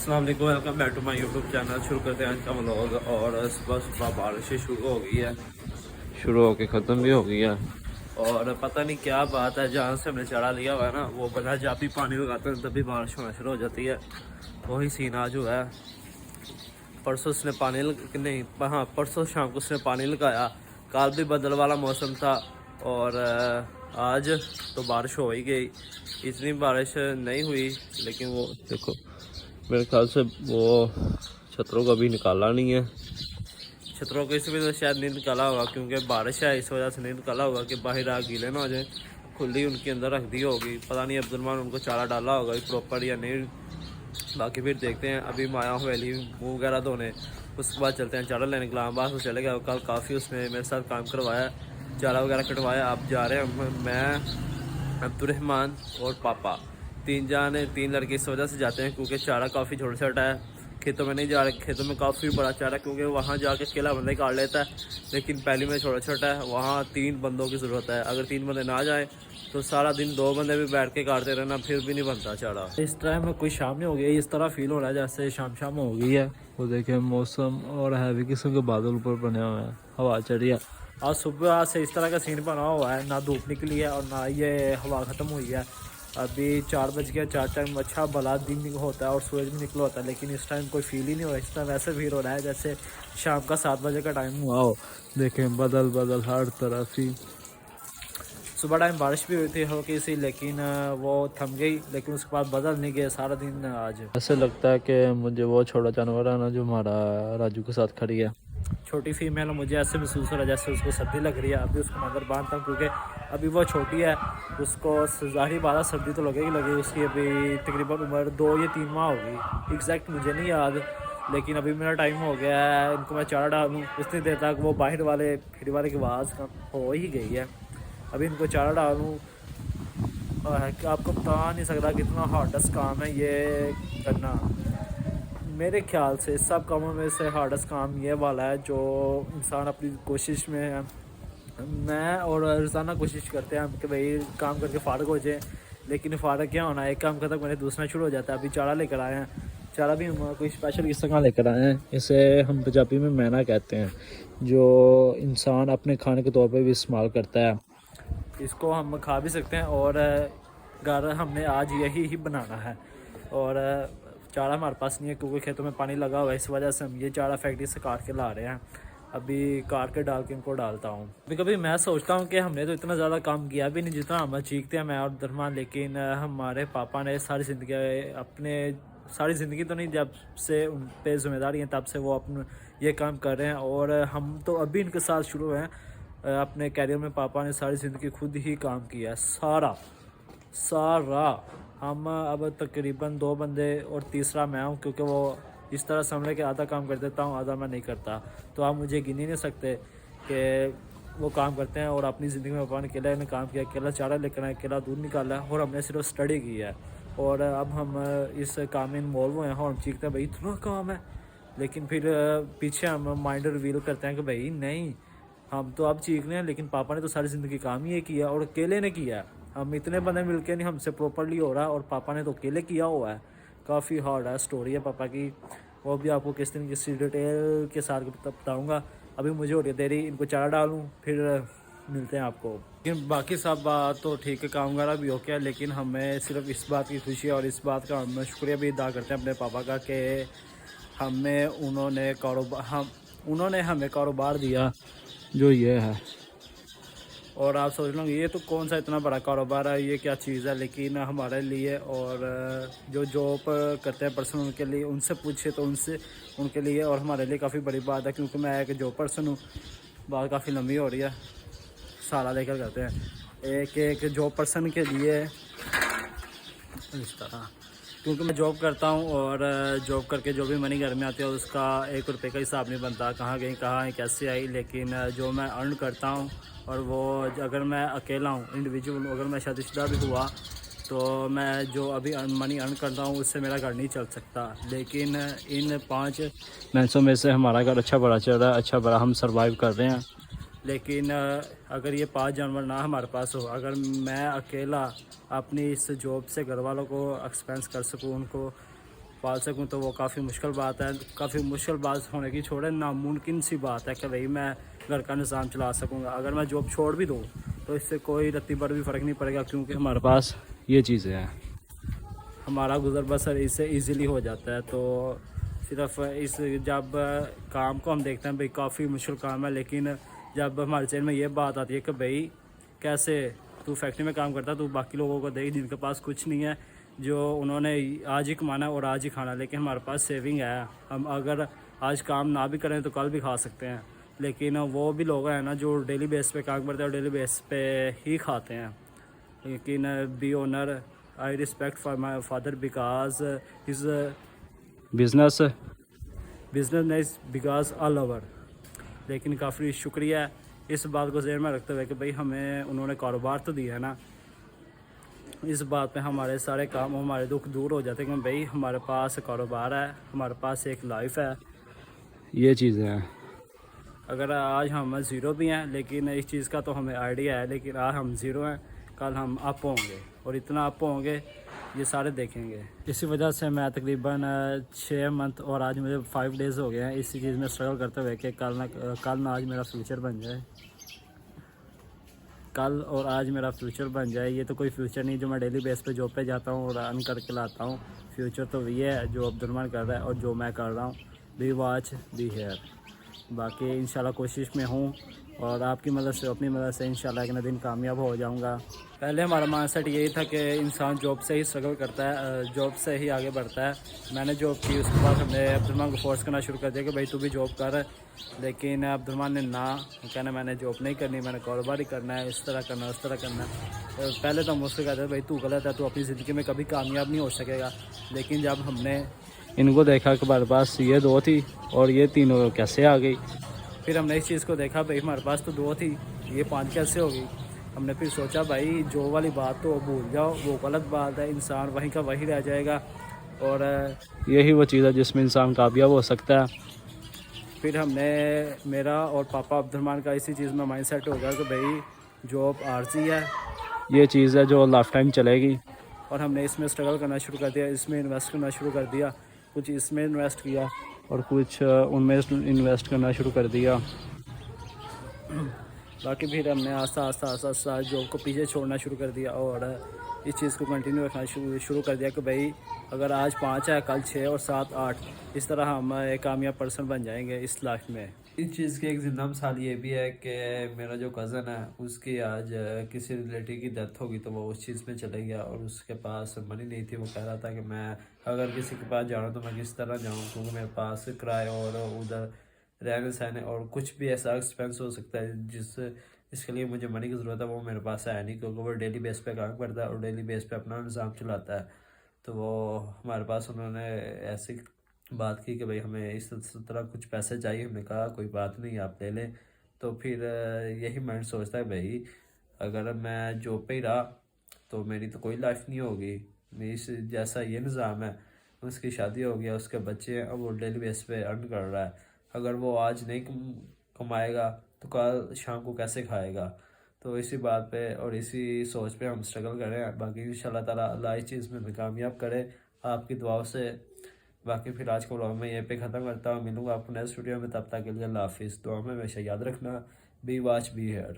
अस्सलाम वालेकुम, welcome back to my YouTube channel. शुरू करते हैं आज का व्लॉग। और सुबह सुबह बारिश शुरू हो गई है, शुरू होके ख़त्म भी हो गई है। और पता नहीं क्या बात है, जहाँ से हमने चारा लिया हुआ है ना, वो बंदा जब भी पानी लगाते हैं तभी बारिश होना शुरू हो जाती है। वही सीन आज हुआ है। परसों उसने पानी नहीं, हाँ, परसों शाम को उसने पानी लगाया। कल भी बदल वाला मौसम था और आज तो बारिश हो ही गई। इतनी बारिश नहीं हुई, लेकिन वो देखो, मेरे ख्याल से वो छतरों को अभी निकाला नहीं है। छतरों को इस वजह से शायद नहीं निकाला होगा क्योंकि बारिश है, इस वजह से नहीं निकाला होगा कि बाहर आ गीले ना हो जाए। खुली उनके अंदर रख दी होगी, पता नहीं अब्दुलरहमान उनको चारा डाला होगा प्रॉपर या नहीं। बाकी फिर देखते हैं। अभी माया हवेली मुँह वगैरह धोने, उसके बाद चलते हैं चारा लेने। इस्लामाबाद से चले गया कल, काफ़ी उसने मेरे साथ काम करवाया, चारा वगैरह कटवाया। अब जा रहे हैं मैं, अब्दुलरहमान और पापा, तीन लड़के इस वजह से जाते हैं क्योंकि चारा काफ़ी छोटा छोटा है। खेतों में नहीं जा रहे, खेतों में काफ़ी बड़ा चारा क्योंकि वहाँ जाके अकेला बंदा ही काट लेता है, लेकिन पहली में छोटा छोटा है। वहाँ 3 बंदों की ज़रूरत है। अगर 3 बंदे ना जाएँ तो सारा दिन 2 बंदे भी बैठ के काटते रहना, फिर भी नहीं बनता चारा। इस टाइम में कोई शाम नहीं हो गई, इस तरह फील हो रहा है जैसे शाम शाम हो गई है। वो देखें मौसम और हैवी किस्म के बादल ऊपर बने हुए हैं, हवा चल रही है। आज सुबह से इस तरह का सीन बना हुआ है, ना धूप निकली है और ना ये हवा ख़त्म हुई है। अभी 4 बज गया, 4 टाइम अच्छा भला दिन होता है और सूरज भी निकला होता है, लेकिन इस टाइम कोई फील ही नहीं हो रहा। इस टाइम ऐसे फील हो रहा है जैसे शाम का 7 बजे का टाइम हुआ हो। देखें बदल बदल हर तरफ ही। सुबह टाइम बारिश भी हुई थी हल्की सी, लेकिन वो थम गई, लेकिन उसके बाद बदल नहीं गए सारा दिन। आज ऐसे लगता है कि मुझे वो छोटा जानवर है ना जो हमारा राजू के साथ खड़ी है, छोटी फीमेल, मुझे ऐसे महसूस हो रहा है जैसे उसको सर्दी लग रही है। अभी उसको मगर बांधता हूँ क्योंकि अभी वो छोटी है, उसको ज़ाहिर बात सर्दी तो लगेगी। उसकी अभी तकरीबन उम्र 2 या 3 माह होगी, एग्जैक्ट मुझे नहीं याद, लेकिन अभी मेरा टाइम हो गया है। इनको मैं चारा डालूँ, उतनी देर तक वो बाहर वाले फिर वाले की आवाज़ हो ही गई है। अभी इनको चारा डालूँ, आपको बता नहीं सकता कितना हार्डेस्ट काम है ये करना। मेरे ख्याल से सब कामों में से हार्डेस्ट काम ये वाला है जो इंसान अपनी कोशिश में है। मैं और रोज़ाना कोशिश करते हैं हम कि भाई काम करके फ़ारग हो जाए, लेकिन फ़ारग क्या होना है, एक काम खत्म मैंने दूसरा शुरू हो जाता है। अभी चारा लेकर आए हैं, चारा भी हम कोई स्पेशल किस्म का लेकर आए हैं। इसे हम पंजाबी में मैना कहते हैं, जो इंसान अपने खाने के तौर पर भी इस्तेमाल करता है। इसको हम खा भी सकते हैं और घर हमने आज यही ही बनाना है। और चारा हमारे पास नहीं है क्योंकि खेतों में पानी लगा हुआ है, इस वजह से हम ये चारा फैक्ट्री से काट के ला रहे हैं। अभी काट के डाल के इनको डालता हूँ। कभी कभी मैं सोचता हूँ कि हमने तो इतना ज़्यादा काम किया भी नहीं जितना हम चीखते हैं मैं और दरमान, लेकिन हमारे पापा ने सारी ज़िंदगी तो नहीं, जब से उन पे जिम्मेदारी है तब से वो अपने ये काम कर रहे हैं। और हम तो अभी इनके साथ शुरू हैं अपने कैरियर में। पापा ने सारी ज़िंदगी खुद ही काम किया, सारा। हम अब तकरीबन 2 बंदे और तीसरा मैं हूँ, क्योंकि वो इस तरह समझ के आधा काम कर देता हूँ, आधा मैं नहीं करता। तो आप मुझे गिन ही नहीं सकते कि वो काम करते हैं। और अपनी ज़िंदगी में पापा ने अकेला ने काम किया, अकेला चारा लेकर आए, अकेला दूध निकाला है, और हमने सिर्फ स्टडी की है। और अब हम इस काम में इन्वॉल्व हुए हैं और हम चीखते हैं भाई इतना काम है, लेकिन फिर पीछे हम माइंड रिवील करते हैं कि भाई नहीं, हम तो अब चीख रहे हैं, लेकिन पापा ने तो सारी ज़िंदगी काम ही ये किया और अकेले ने किया। हम इतने बंदे मिलके नहीं हमसे प्रॉपरली हो रहा, और पापा ने तो अकेले किया हुआ है। काफ़ी हार्ड है स्टोरी है पापा की, वो भी आपको किस दिन किसी डिटेल के साथ बताऊँगा। अभी मुझे हो रही है देरी, इनको चारा डालूँ, फिर मिलते हैं आपको। लेकिन बाकी सब बात तो ठीक है, काम वगैरह भी हो गया, लेकिन हमें सिर्फ इस बात की खुशी है और इस बात का हम शुक्रिया भी अदा करते हैं अपने पापा का कि उन्होंने हमें कारोबार दिया जो ये है। और आप सोच लो ये तो कौन सा इतना बड़ा कारोबार है, ये क्या चीज़ है, लेकिन हमारे लिए और जो जॉब करते हैं पर्सन उनके लिए, उनसे पूछे तो उनके लिए और हमारे लिए काफ़ी बड़ी बात है। क्योंकि मैं एक जॉब पर्सन हूँ, बात काफ़ी लंबी हो रही है, सारा लेकर करते हैं। एक जॉब पर्सन के लिए इस तरह, क्योंकि मैं जॉब करता हूँ और जॉब करके जो भी मनी घर में आती है उसका 1 रुपये का हिसाब नहीं बनता, कहाँ गई कहाँ आई कैसे आई। लेकिन जो मैं अर्न करता हूँ, और वो अगर मैं अकेला हूँ, इंडिविजुअल, अगर मैं शादीशुदा भी हुआ तो मैं जो अभी मनी अर्न करता हूँ उससे मेरा घर नहीं चल सकता। लेकिन इन 5 महीनों में से हमारा घर अच्छा बड़ा चल रहा है, अच्छा बड़ा हम सर्वाइव कर रहे हैं। लेकिन अगर ये 5 जानवर ना हमारे पास हो, अगर मैं अकेला अपनी इस जॉब से घर वालों को एक्सपेंस कर सकूँ, उनको पाल सकूं तो वो काफ़ी मुश्किल बात है। काफ़ी मुश्किल बात होने की छोड़े, नामुमकिन सी बात है कि भाई मैं घर का निज़ाम चला सकूँगा। अगर मैं जॉब छोड़ भी दूँ तो इससे कोई रत्ती भर भी फ़र्क नहीं पड़ेगा, क्योंकि हमारे पास ये चीज़ें हैं, हमारा गुजर बसर इससे इजीली हो जाता है। तो सिर्फ इस जब काम को हम देखते हैं भाई काफ़ी मुश्किल काम है, लेकिन जब हमारे चैन में ये बात आती है कि भाई कैसे तू फैक्ट्री में काम करता है, तू बाकी लोगों को देख जिनके पास कुछ नहीं है, जो उन्होंने आज ही कमाना और आज ही खाना, लेकिन हमारे पास सेविंग है। हम अगर आज काम ना भी करें तो कल भी खा सकते हैं। लेकिन वो भी लोग हैं ना जो डेली बेस पे काम करते हैं और डेली बेस पे ही खाते हैं। लेकिन be owner, I respect for my father because is business business because all over. लेकिन काफ़ी शुक्रिया इस बात को ज़हन में रखते हुए कि भाई हमें उन्होंने कारोबार तो दिया है ना, इस बात पे हमारे सारे काम हमारे दुख दूर हो जाते हैं कि भाई हमारे पास कारोबार है, हमारे पास एक लाइफ है, ये चीज़ें हैं। अगर आज हम ज़ीरो भी हैं, लेकिन इस चीज़ का तो हमें आइडिया है, लेकिन आज हम ज़ीरो हैं, कल हम अप होंगे और इतना अप होंगे ये सारे देखेंगे। इसी वजह से मैं तकरीबन 6 मंथ और आज मुझे 5 डेज़ हो गए हैं इसी चीज़ में स्ट्रगल करते हुए कि कल ना आज मेरा फ्यूचर बन जाए, कल और आज मेरा फ्यूचर बन जाए। ये तो कोई फ्यूचर नहीं जो मैं डेली बेस पे जॉब पे जाता हूँ और अर्न करके लाता हूँ। फ्यूचर तो वही है जो अब्दुलरहमान कर रहा है और जो मैं कर रहा हूँ। Be watch be here. बाकी इंशाल्लाह कोशिश में हूँ और आपकी मदद से, अपनी मदद से इंशाल्लाह एक ना दिन कामयाब हो जाऊँगा। पहले हमारा माइंडसेट यही था कि इंसान जॉब से ही स्ट्रगल करता है, जॉब से ही आगे बढ़ता है। मैंने जॉब की, उसके बाद हमने अब्दुलरहमान को फोर्स करना शुरू कर दिया कि भाई तू भी जॉब कर, लेकिन अब्दुलरहमान ने ना कहना मैंने जॉब नहीं करनी, मैंने कारोबार ही करना है, इस तरह करना उस तरह करना है। पहले तो हम उससे कहते थे भाई तू गलत है, तू अपनी ज़िंदगी में कभी कामयाब नहीं हो सकेगा। लेकिन जब हमने इनको देखा कि हमारे पास ये 2 थी और ये 3 कैसे आ गई, फिर हमने इस चीज़ को देखा भाई हमारे पास तो 2 थी, ये 5 कैसे हो गई। हमने फिर सोचा भाई जो वाली बात तो भूल जाओ, वो गलत बात है, इंसान वहीं का वहीं रह जाएगा और यही वो चीज़ है जिसमें इंसान कामयाब हो सकता है। फिर हमने, मेरा और पापा अब्दुलरहमान का इसी चीज़ में माइंडसेट हो गया कि भाई जॉब आर्जी है, ये चीज़ है जो लाइफ टाइम चलेगी। और हमने इसमें स्ट्रगल करना शुरू कर दिया, इसमें इन्वेस्ट करना शुरू कर दिया, कुछ इसमें इन्वेस्ट किया और कुछ उनमें इन्वेस्ट करना शुरू कर दिया। बाकी फिर हमने आस्ता जॉब को पीछे छोड़ना शुरू कर दिया और इस चीज़ को कंटिन्यू रखना शुरू कर दिया कि भाई अगर आज 5 है कल 6 और 7 8, इस तरह हम एक कामयाब पर्सन बन जाएंगे इस लाइफ में। इस चीज़ की एक ज़िंदा मिसाल ये भी है कि मेरा जो कज़न है उसकी आज किसी रिलेटिव की डेथ होगी तो वो उस चीज़ में चले गया और उसके पास मनी नहीं थी। वो कह रहा था कि मैं अगर किसी के पास जाऊँ तो मैं किस तरह जाऊँ, क्योंकि मेरे पास किराए और उधर रहने सहने और कुछ भी ऐसा एक्सपेंस हो सकता है जिस इसके लिए मुझे मनी की ज़रूरत है, वो मेरे पास है नहीं, क्योंकि वो डेली बेस पे काम करता है और डेली बेस पे अपना निज़ाम चलाता है। तो वो हमारे पास उन्होंने ऐसी बात की कि भाई हमें इस तरह कुछ पैसे चाहिए। हमने कहा कोई बात नहीं आप ले लें। तो फिर यही माइंड सोचता है भाई अगर मैं जॉब पे ही रहा तो मेरी तो कोई लाइफ नहीं होगी। मेरी जैसा ये निज़ाम है, उसकी शादी हो गया, उसके बच्चे हैं, अब वो डेली बेस पे अर्न कर रहा है। अगर वो आज नहीं कमाएगा तो कल शाम को कैसे खाएगा। तो इसी बात पे और इसी सोच पे हम स्ट्रगल कर रहे हैं। बाकी इंशाल्लाह ताला अल्लाह इस चीज़ में हमें कामयाब करे आपकी दुआओं से। बाकी फिर आज का व्लॉग मैं यहीं पे ख़त्म करता हूँ। मिलूंगा आपको नेक्स्ट वीडियो में, तब तक के लिए अल्लाह हाफिज़। दुआ में हमेशा याद रखना, बी वॉच बी हेयर।